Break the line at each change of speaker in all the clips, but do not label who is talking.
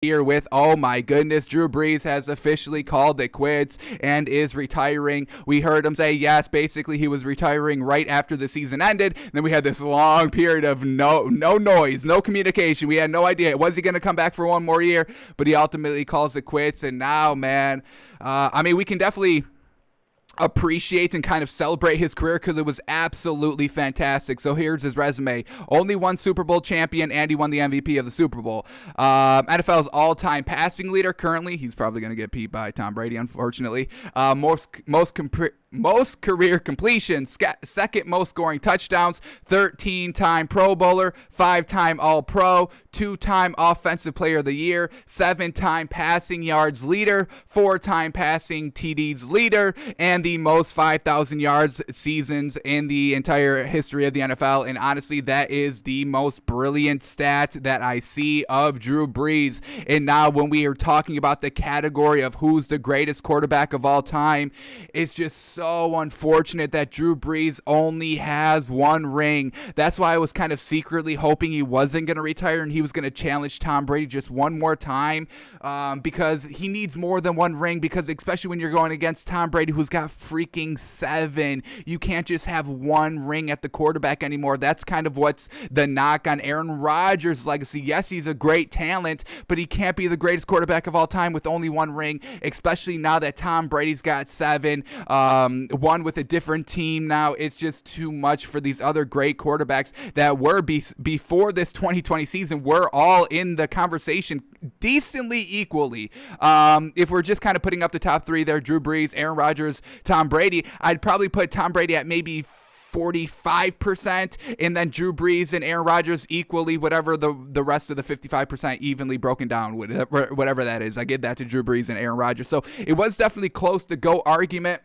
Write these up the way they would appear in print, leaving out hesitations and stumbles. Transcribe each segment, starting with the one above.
here with, oh my goodness, Drew Brees has officially called it quits and is retiring. We heard him say, yes, basically he was retiring right after the season ended. And then we had this long period of no noise, no communication. We had no idea. Was he going to come back for one more year? But he ultimately calls it quits. And now, man, we can definitely appreciate and kind of celebrate his career because it was absolutely fantastic. So here's his resume. Only one Super Bowl champion, and he won the MVP of the Super Bowl. NFL's all-time passing leader currently. He's probably going to get beat by Tom Brady, unfortunately. Most career completions, second most scoring touchdowns, 13-time Pro Bowler, 5-time All-Pro, 2-time Offensive Player of the Year, 7-time passing yards leader, 4-time passing TDs leader, and the most 5,000 yards seasons in the entire history of the NFL. And honestly, that is the most brilliant stat that I see of Drew Brees. And now when we are talking about the category of who's the greatest quarterback of all time, it's just so unfortunate that Drew Brees only has one ring. That's why I was kind of secretly hoping he wasn't going to retire and he was going to challenge Tom Brady just one more time, because he needs more than one ring, because especially when you're going against Tom Brady, who's got freaking 7. You can't just have one ring at the quarterback anymore. That's kind of what's the knock on Aaron Rodgers' legacy. Yes, he's a great talent, but he can't be the greatest quarterback of all time with only one ring, especially now that Tom Brady's got 7, one with a different team now. It's just too much for these other great quarterbacks that were before this 2020 season. We're all in the conversation decently equally. If we're just kind of putting up the top 3 there, Drew Brees, Aaron Rodgers, Tom Brady, I'd probably put Tom Brady at maybe 45%, and then Drew Brees and Aaron Rodgers equally, whatever the rest of the 55% evenly broken down, whatever that is. I give that to Drew Brees and Aaron Rodgers. So it was definitely close to GOAT argument.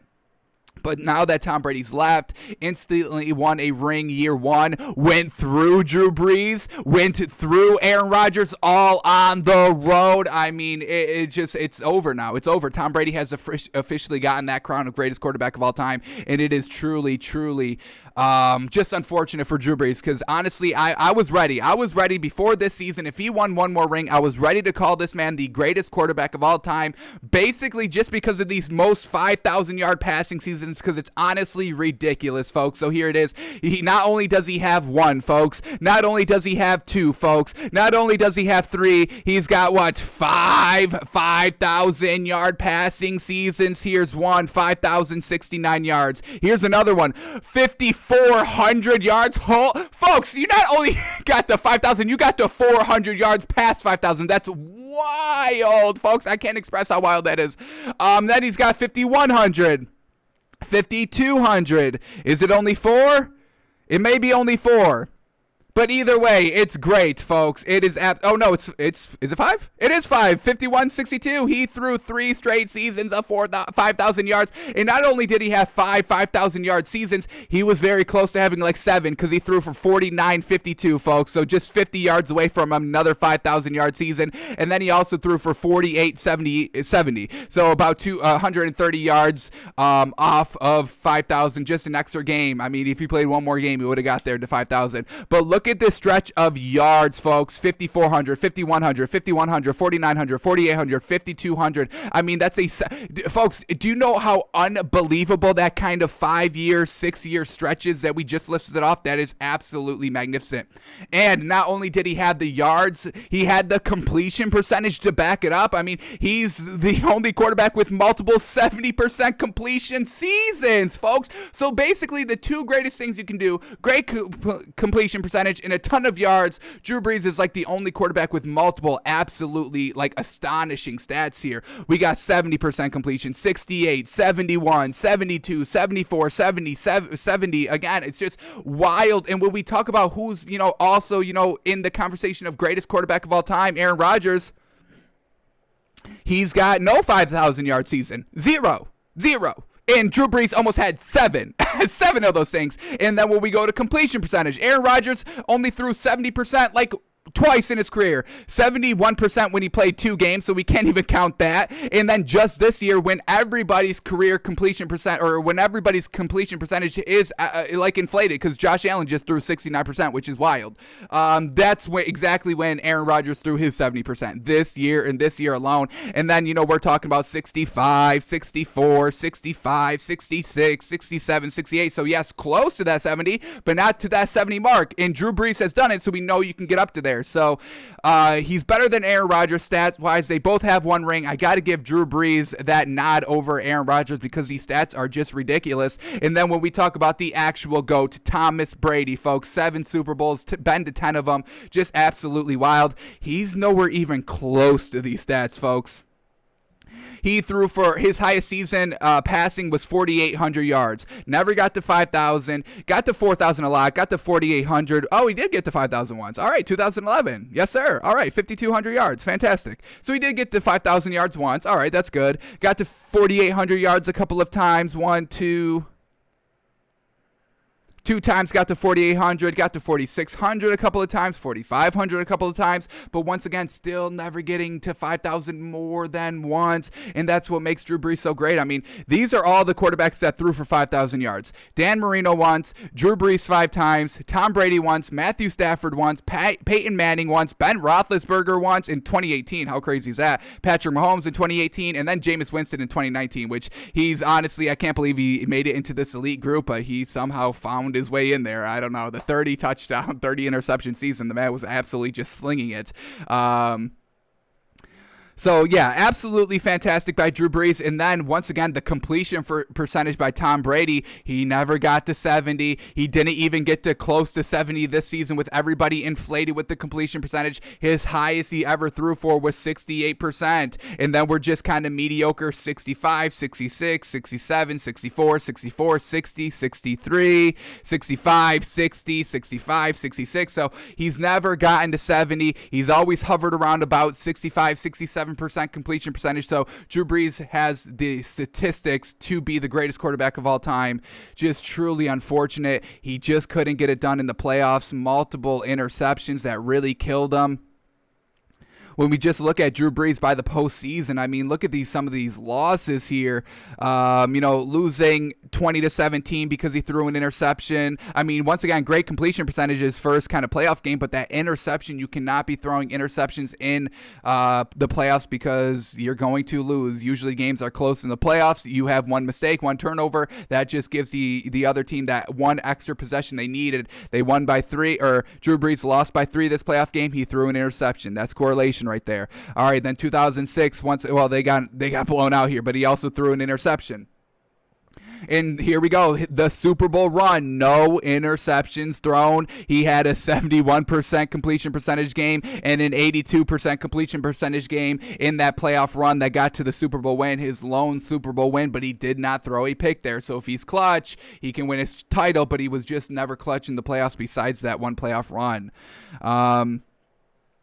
But now that Tom Brady's left, instantly won a ring year 1, went through Drew Brees, went through Aaron Rodgers, all on the road. I mean, it's over now. It's over. Tom Brady has officially gotten that crown of greatest quarterback of all time, and it is truly, truly just unfortunate for Drew Brees, because honestly, I was ready. I was ready before this season. If he won one more ring, I was ready to call this man the greatest quarterback of all time, basically just because of these most 5,000-yard passing seasons, because it's honestly ridiculous, folks. So here it is. Not only does he have 1, folks, not only does he have 2, folks, not only does he have 3, he's got what, 5,000-yard passing seasons. Here's one, 5,069 yards. Here's another one, 5,400 yards. Folks, you not only got the 5,000, you got the 400 yards past 5,000. That's wild, folks. I can't express how wild that is. Then he's got 5,100. 5,200. Is it only 4? It may be only 4. But either way, it's great, folks. It is is it 5? It is 5. 5,162. He threw 3 straight seasons of 5,000 yards. And not only did he have 5,000-yard seasons, he was very close to having like 7, because he threw for 49.52, folks. So just 50 yards away from another 5,000-yard season. And then he also threw for 48.70. So about 230 yards off of 5,000, just an extra game. I mean, if he played one more game, he would have got there to 5,000. But look at this stretch of yards, folks. 5,400, 5,100, 5,100, 4,900, 4,800, 5,200. I mean, folks, do you know how unbelievable that kind of 5-year, 6-year stretches that we just listed off? That is absolutely magnificent. And not only did he have the yards, he had the completion percentage to back it up. I mean, he's the only quarterback with multiple 70% completion seasons, folks. So basically, the 2 greatest things you can do, great completion percentage and a ton of yards. Drew Brees is like the only quarterback with multiple absolutely like astonishing stats here. We got 70% completion, 68, 71, 72, 74, 70, 70. Again, it's just wild. And when we talk about who's, also, in the conversation of greatest quarterback of all time, Aaron Rodgers, he's got no 5,000-yard season. Zero. And Drew Brees almost had 7. 7 of those things. And then when we go to completion percentage, Aaron Rodgers only threw 70%. Like, twice in his career. 71% when he played 2 games, so we can't even count that. And then just this year, when everybody's completion percentage is like inflated, because Josh Allen just threw 69%, which is wild. That's exactly when Aaron Rodgers threw his 70% this year, and this year alone. And then, we're talking about 65, 64, 65, 66, 67, 68. So yes, close to that 70, but not to that 70 mark. And Drew Brees has done it, so we know you can get up to there. So he's better than Aaron Rodgers stats-wise. They both have 1 ring. I got to give Drew Brees that nod over Aaron Rodgers because these stats are just ridiculous. And then when we talk about the actual GOAT, Thomas Brady, folks, 7 Super Bowls, been to 10 of them, just absolutely wild. He's nowhere even close to these stats, folks. He threw for his highest season passing was 4,800 yards. Never got to 5,000. Got to 4,000 a lot. Got to 4,800. Oh, he did get to 5,000 once. All right, 2011. Yes, sir. All right, 5,200 yards. Fantastic. So he did get to 5,000 yards once. All right, that's good. Got to 4,800 yards a couple of times. 2 times, got to 4,800, got to 4,600 a couple of times, 4,500 a couple of times, but once again, still never getting to 5,000 more than once, and that's what makes Drew Brees so great. I mean, these are all the quarterbacks that threw for 5,000 yards. Dan Marino once, Drew Brees 5 times, Tom Brady once, Matthew Stafford once, Peyton Manning once, Ben Roethlisberger once in 2018. How crazy is that? Patrick Mahomes in 2018, and then Jameis Winston in 2019, which he's honestly, I can't believe he made it into this elite group, but he somehow found his way in there. I don't know. The 30 touchdown, 30 interception season, the man was absolutely just slinging it. So, yeah, absolutely fantastic by Drew Brees. And then, once again, the completion percentage by Tom Brady, he never got to 70. He didn't even get to close to 70 this season with everybody inflated with the completion percentage. His highest he ever threw for was 68%. And then we're just kind of mediocre, 65, 66, 67, 64, 64, 60, 63, 65, 60, 65, 66. So, he's never gotten to 70. He's always hovered around about 65, 67% completion percentage. So Drew Brees has the statistics to be the greatest quarterback of all time. Just truly unfortunate. He just couldn't get it done in the playoffs. Multiple interceptions that really killed him. When we just look at Drew Brees by the postseason, I mean, look at some of these losses here. Losing 20-17 because he threw an interception. I mean, once again, great completion percentage his first kind of playoff game, but that interception, you cannot be throwing interceptions in the playoffs because you're going to lose. Usually games are close in the playoffs. You have one mistake, one turnover. That just gives the other team that one extra possession they needed. They won by 3, or Drew Brees lost by 3 this playoff game. He threw an interception. That's correlation right there. All right, then 2006, they got blown out here, but he also threw an interception. And here we go, the Super Bowl run, no interceptions thrown. He had a 71% completion percentage game and an 82% completion percentage game in that playoff run that got to the Super Bowl win, his lone Super Bowl win, but he did not throw a pick there. So if he's clutch, he can win his title, but he was just never clutch in the playoffs besides that one playoff run.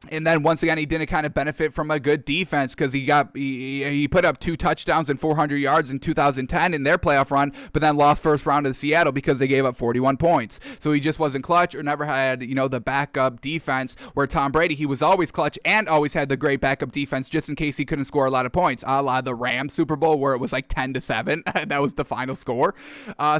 And then once again, he didn't kind of benefit from a good defense because he put up 2 touchdowns and 400 yards in 2010 in their playoff run, but then lost first round to Seattle because they gave up 41 points. So he just wasn't clutch or never had, the backup defense, where Tom Brady, he was always clutch and always had the great backup defense just in case he couldn't score a lot of points, a la the Rams Super Bowl where it was like 10-7. That was the final score.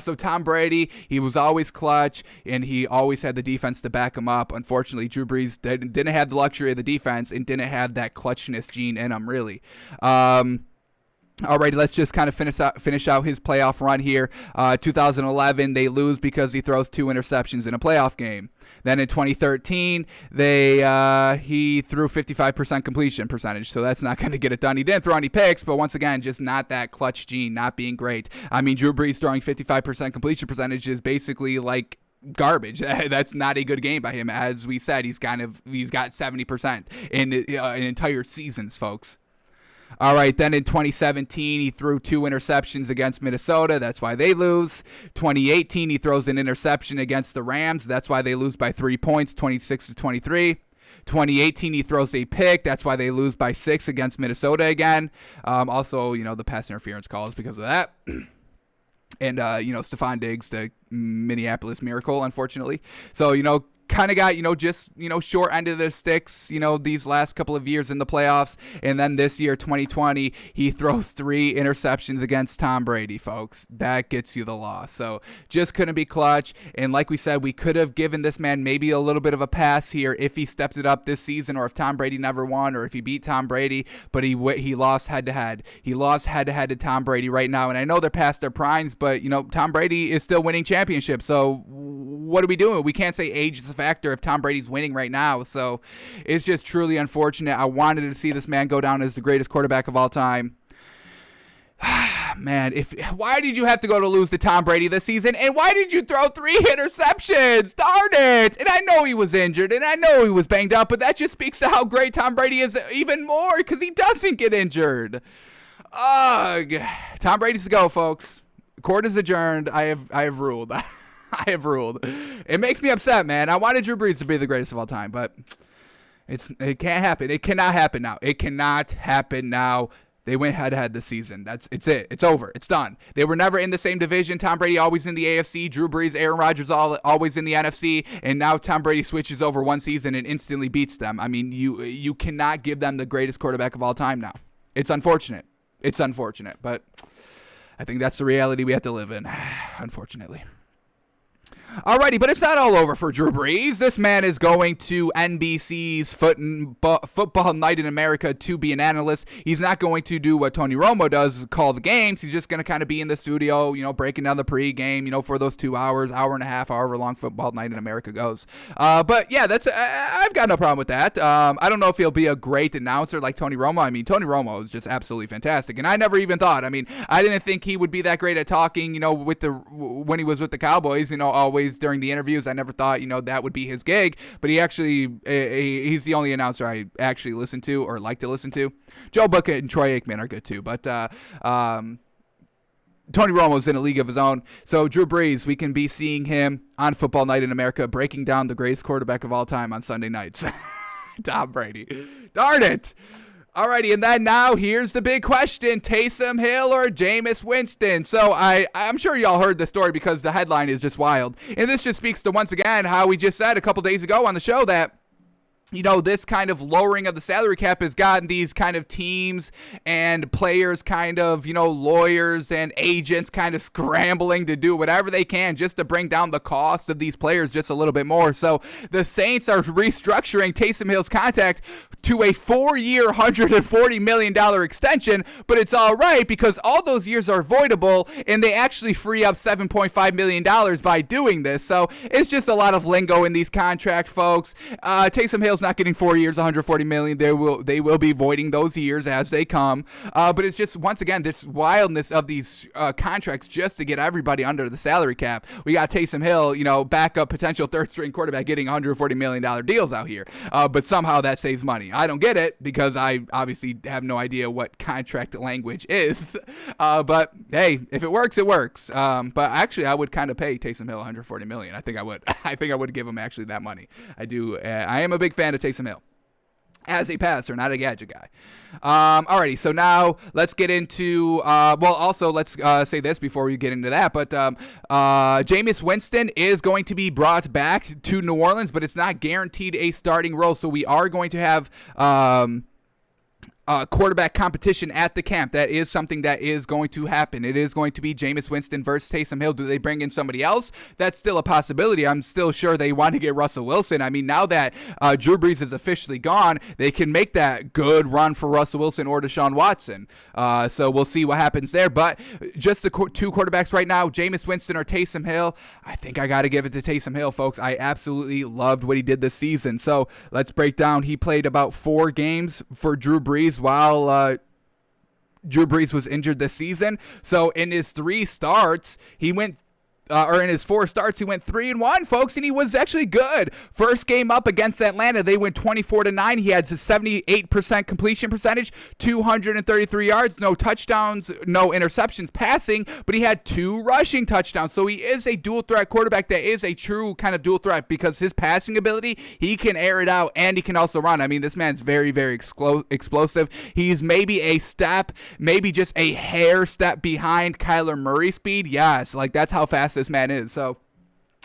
So Tom Brady, he was always clutch and he always had the defense to back him up. Unfortunately, Drew Brees didn't have the luxury of the defense and didn't have that clutchness gene in him, really. Alrighty, let's just kind of finish out his playoff run here. 2011, they lose because he throws 2 interceptions in a playoff game. Then in 2013, he threw 55% completion percentage, so that's not going to get it done. He didn't throw any picks, but once again, just not that clutch gene, not being great. I mean, Drew Brees throwing 55% completion percentage is basically like garbage. That's not a good game by him. As we said, he's got 70% in entire seasons, folks. All right, then in 2017, he threw 2 interceptions against Minnesota. That's why they lose. 2018, he throws an interception against the Rams. That's why they lose by 3 points, 26-23. 2018, he throws a pick. That's why they lose by 6 against Minnesota again. Also, the pass interference calls because of that. And, Stephon Diggs, the Minneapolis Miracle, unfortunately. So, kind of got, just, short end of the sticks, these last couple of years in the playoffs. And then this year, 2020, he throws 3 interceptions against Tom Brady, folks. That gets you the loss. So just couldn't be clutch. And like we said, we could have given this man maybe a little bit of a pass here if he stepped it up this season, or if Tom Brady never won, or if he beat Tom Brady, but he lost head-to-head. He lost head-to-head to Tom Brady right now. And I know they're past their primes, but, Tom Brady is still winning championships. So what are we doing? We can't say age is a factor if Tom Brady's winning right now. So it's just truly unfortunate. I wanted to see this man go down as the greatest quarterback of all time. Man, why did you have to go to lose to Tom Brady this season? And why did you throw 3 interceptions? Darn it. And I know he was injured, and I know he was banged up, but that just speaks to how great Tom Brady is even more, because he doesn't get injured. Ugh. Tom Brady's to go, folks. Court is adjourned. I have ruled. I have ruled. It makes me upset, man. I wanted Drew Brees to be the greatest of all time, but it can't happen. It cannot happen now. It cannot happen now. They went head-to-head this season. It's it. It's over. It's done. They were never in the same division. Tom Brady always in the AFC. Drew Brees, Aaron Rodgers always in the NFC. And now Tom Brady switches over one season and instantly beats them. I mean, you cannot give them the greatest quarterback of all time now. It's unfortunate. It's unfortunate, but I think that's the reality we have to live in, unfortunately. Alrighty, but it's not all over for Drew Brees. This man is going to NBC's Football Night in America to be an analyst. He's not going to do what Tony Romo does, call the games. He's just going to kind of be in the studio, breaking down the pregame, for those 2 hours, hour and a half, however long Football Night in America goes. But yeah, I've got no problem with that. I don't know if he'll be a great announcer like Tony Romo. I mean, Tony Romo is just absolutely fantastic, and I never even thought. I mean, I didn't think he would be that great at talking, when he was with the Cowboys, always during the interviews. I never thought, that would be his gig, but he's the only announcer I actually listen to or like to listen to. Joe Bucket and Troy Aikman are good too, but Tony Romo's in a league of his own. So Drew Brees, we can be seeing him on Football Night in America breaking down the greatest quarterback of all time on Sunday nights. Tom Brady. Darn it. Alrighty, and then now here's the big question: Taysom Hill or Jameis Winston? So I'm sure y'all heard the story because the headline is just wild. And this just speaks to, once again, how we just said a couple days ago on the show that this kind of lowering of the salary cap has gotten these kind of teams and players kind of, lawyers and agents kind of scrambling to do whatever they can just to bring down the cost of these players just a little bit more. So the Saints are restructuring Taysom Hill's contract to a 4-year, $140 million extension, but it's all right because all those years are voidable and they actually free up $7.5 million by doing this. So it's just a lot of lingo in these contract, folks. Taysom Hill's not getting 4 years, $140 million. They will be voiding those years as they come. But it's just, once again, this wildness of these contracts just to get everybody under the salary cap. We got Taysom Hill, backup potential third-string quarterback getting $140 million deals out here. But somehow that saves money. I don't get it because I obviously have no idea what contract language is. But hey, if it works, it works. But actually, I would kind of pay Taysom Hill $140 million. I think I would. I think I would give him actually that money. I do. I am a big fan of Taysom Hill as a passer, not a gadget guy. Alrighty, so now let's get into, also let's say this before we get into that, but Jameis Winston is going to be brought back to New Orleans, but it's not guaranteed a starting role, so we are going to have quarterback competition at the camp. That is something that is going to happen. It is going to be Jameis Winston versus Taysom Hill. Do they bring in somebody else? That's still a possibility. I'm still sure they want to get Russell Wilson. I mean, now that Drew Brees is officially gone, they can make that good run for Russell Wilson or Deshaun Watson. So we'll see what happens there. But just the two quarterbacks right now, Jameis Winston or Taysom Hill, I think I got to give it to Taysom Hill, folks. I absolutely loved what he did this season. So let's break down. He played about 4 games for Drew Brees while Drew Brees was injured this season. So in his 3 starts, he went in his 4 starts, he went 3-1, folks, and he was actually good. First game up against Atlanta, they went 24-9. He had a 78% completion percentage, 233 yards, no touchdowns, no interceptions passing, but he had 2 rushing touchdowns. So he is a dual threat quarterback that is a true kind of dual threat because his passing ability, he can air it out and he can also run. I mean, this man's very, very explosive. He's maybe a step, maybe just a hair step behind Kyler Murray's speed. Yes, like that's how fast this man is. So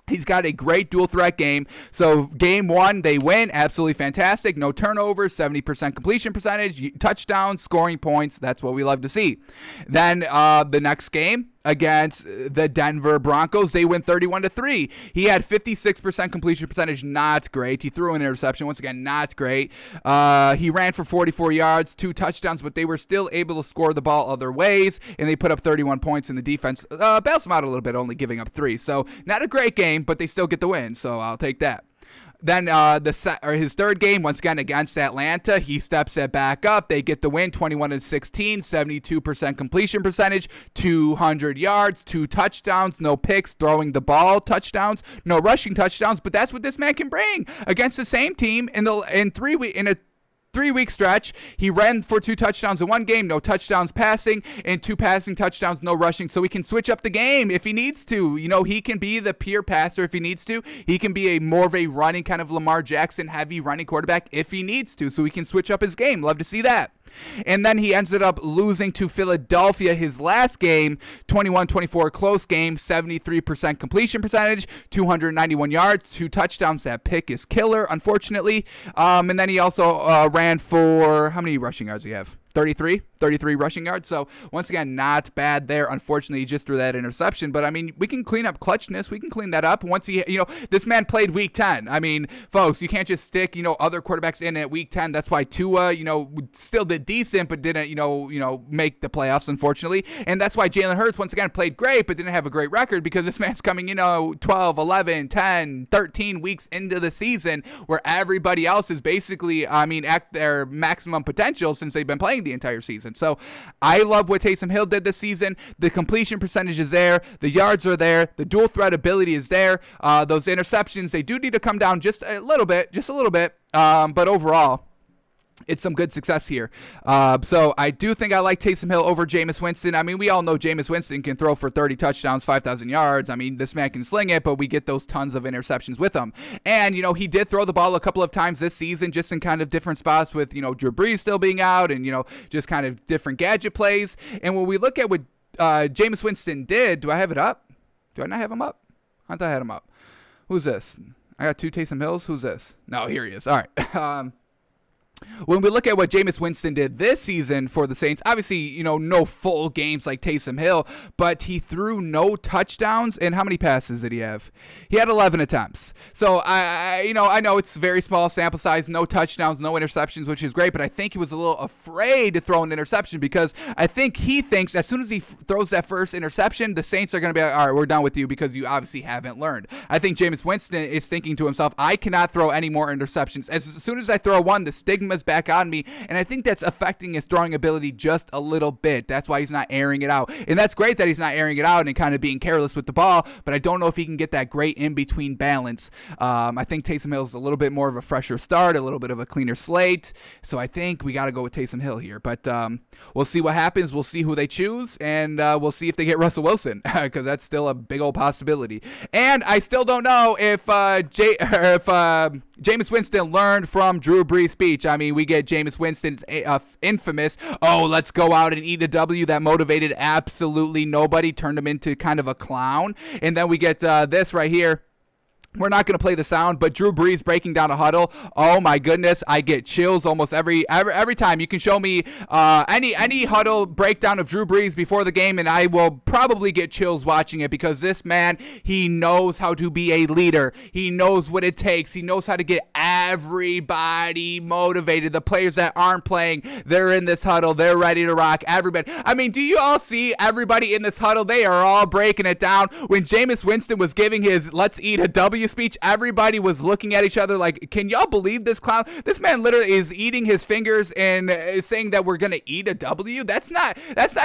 he's got a great dual threat game. So game one, they win. Absolutely fantastic. No turnovers, 70% completion percentage, touchdowns, scoring points. That's what we love to see. Then the next game against the Denver Broncos, they win 31-3. He had 56% completion percentage, not great. He threw an interception, once again, not great. He ran for 44 yards, 2 touchdowns, but they were still able to score the ball other ways, and they put up 31 points in the defense. Bails them out a little bit, only giving up 3. So not a great game, but they still get the win, so I'll take that. Then his third game, once again against Atlanta, he steps it back up. They get the win, 21-16, 72% completion percentage, 200 yards, 2 touchdowns, no picks, throwing the ball touchdowns, no rushing touchdowns. But that's what this man can bring against the same team in a 3-week stretch. He ran for 2 touchdowns in one game, no touchdowns passing, and 2 passing touchdowns, no rushing. So he can switch up the game if he needs to. He can be the pure passer if he needs to. He can be more of a running kind of Lamar Jackson heavy running quarterback if he needs to. So he can switch up his game. Love to see that. And then he ended up losing to Philadelphia his last game, 21-24 close game, 73% completion percentage, 291 yards, 2 touchdowns. That pick is killer, unfortunately. And then he also ran for, how many rushing yards do you have? 33 rushing yards. So once again, not bad there. Unfortunately, he just threw that interception. But I mean, we can clean up clutchness. We can clean that up once this man played week 10. I mean, folks, you can't just stick, other quarterbacks in at week 10. That's why Tua, still did decent, but didn't, make the playoffs, unfortunately. And that's why Jalen Hurts, once again, played great, but didn't have a great record because this man's coming, 12, 11, 10, 13 weeks into the season where everybody else is basically, at their maximum potential since they've been playing the entire season. So I love what Taysom Hill did this season. The completion percentage is there. The yards are there. The dual threat ability is there. Those interceptions, they do need to come down just a little bit. But overall, it's some good success here. So I do think I like Taysom Hill over Jameis Winston. I mean, we all know Jameis Winston can throw for 30 touchdowns, 5,000 yards. I mean, this man can sling it, but we get those tons of interceptions with him. And, he did throw the ball a couple of times this season, just in kind of different spots with, Drew Brees still being out and, just kind of different gadget plays. And when we look at what Jameis Winston did, do I have it up? Do I not have him up? I thought I had him up. Who's this? I got 2 Taysom Hills. Who's this? No, here he is. All right. When we look at what Jameis Winston did this season for the Saints, obviously, no full games like Taysom Hill, but he threw no touchdowns. And how many passes did he have? He had 11 attempts. So I know it's very small sample size, no touchdowns, no interceptions, which is great, but I think he was a little afraid to throw an interception because I think he thinks as soon as he throws that first interception, the Saints are going to be like, all right, we're done with you because you obviously haven't learned. I think Jameis Winston is thinking to himself, I cannot throw any more interceptions. As soon as I throw one, the stigma's back on me, and I think that's affecting his throwing ability just a little bit. That's why he's not airing it out, and that's great that he's not airing it out and kind of being careless with the ball, but I don't know if he can get that great in-between balance. I think Taysom Hill is a little bit more of a fresher start, a little bit of a cleaner slate, so I think we got to go with Taysom Hill here, but we'll see what happens. We'll see who they choose, and we'll see if they get Russell Wilson, because that's still a big old possibility. And I still don't know if Jameis Winston learned from Drew Brees' speech. I mean, we get Jameis Winston's infamous, let's go out and eat a W, that motivated absolutely nobody, turned him into kind of a clown. And then we get this right here. We're not going to play the sound, but Drew Brees breaking down a huddle. Oh my goodness, I get chills almost every time. You can show me any huddle breakdown of Drew Brees before the game, and I will probably get chills watching it because this man, he knows how to be a leader. He knows what it takes. He knows how to get everybody motivated. The players that aren't playing, they're in this huddle. They're ready to rock. Everybody. I mean, do you all see everybody in this huddle? They are all breaking it down. When Jameis Winston was giving his "Let's eat a W" speech, everybody was looking at each other like, can y'all believe this clown? This man literally is eating his fingers and is saying that we're gonna eat a W. That's not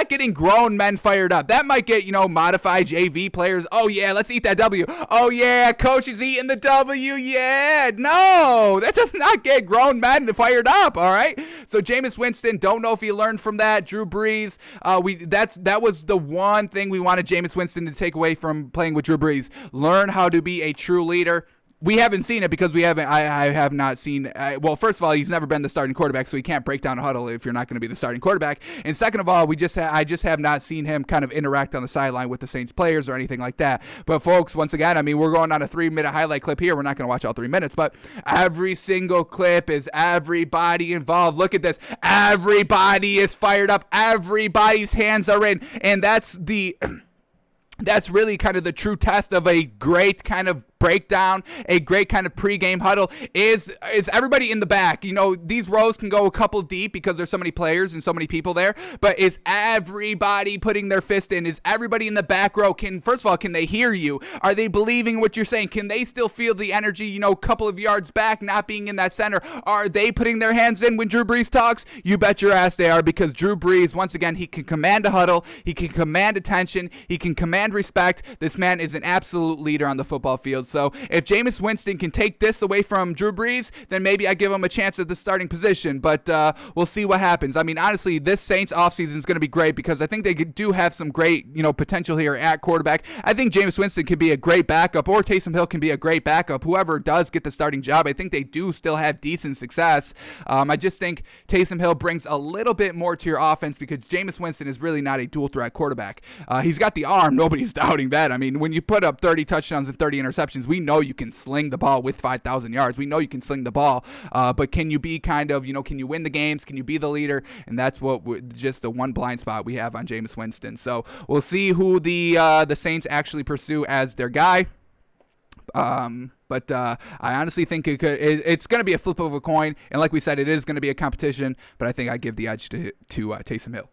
getting grown men fired up. That might get, modified JV players. Oh yeah, let's eat that W. Oh yeah, coach is eating the W. Yeah, no, that does not get grown men fired up. All right, so Jameis Winston, don't know if he learned from that. Drew Brees, that was the one thing we wanted Jameis Winston to take away from playing with Drew Brees. Learn how to be a true leader. We haven't seen it because I have not seen. Well, first of all, he's never been the starting quarterback, so he can't break down a huddle if you're not going to be the starting quarterback. And second of all, I just have not seen him kind of interact on the sideline with the Saints players or anything like that. But folks, once again, I mean, we're going on a 3-minute highlight clip here. We're not going to watch all 3 minutes, but every single clip is everybody involved. Look at this. Everybody is fired up. Everybody's hands are in, and that's really kind of the true test of a great kind of breakdown, a great kind of pregame huddle. Is everybody in the back? You know, these rows can go a couple deep because there's so many players and so many people there, but is everybody putting their fist in? Is everybody in the back row? First of all, can they hear you? Are they believing what you're saying? Can they still feel the energy, you know, a couple of yards back, not being in that center? Are they putting their hands in when Drew Brees talks? You bet your ass they are, because Drew Brees, once again, he can command a huddle, he can command attention, he can command respect. This man is an absolute leader on the football field. So if Jameis Winston can take this away from Drew Brees, then maybe I give him a chance at the starting position. But we'll see what happens. I mean, honestly, this Saints offseason is going to be great because I think they do have some great, you know, potential here at quarterback. I think Jameis Winston can be a great backup, or Taysom Hill can be a great backup. Whoever does get the starting job, I think they do still have decent success. I just think Taysom Hill brings a little bit more to your offense because Jameis Winston is really not a dual threat quarterback. He's got the arm. Nobody's doubting that. I mean, when you put up 30 touchdowns and 30 interceptions, we know you can sling the ball with 5,000 yards. We know you can sling the ball, but can you be kind of, you know, can you win the games? Can you be the leader? And that's just the one blind spot we have on Jameis Winston. So we'll see who the Saints actually pursue as their guy. But I honestly think it's going to be a flip of a coin. And like we said, it is going to be a competition, but I think I give the edge to Taysom Hill.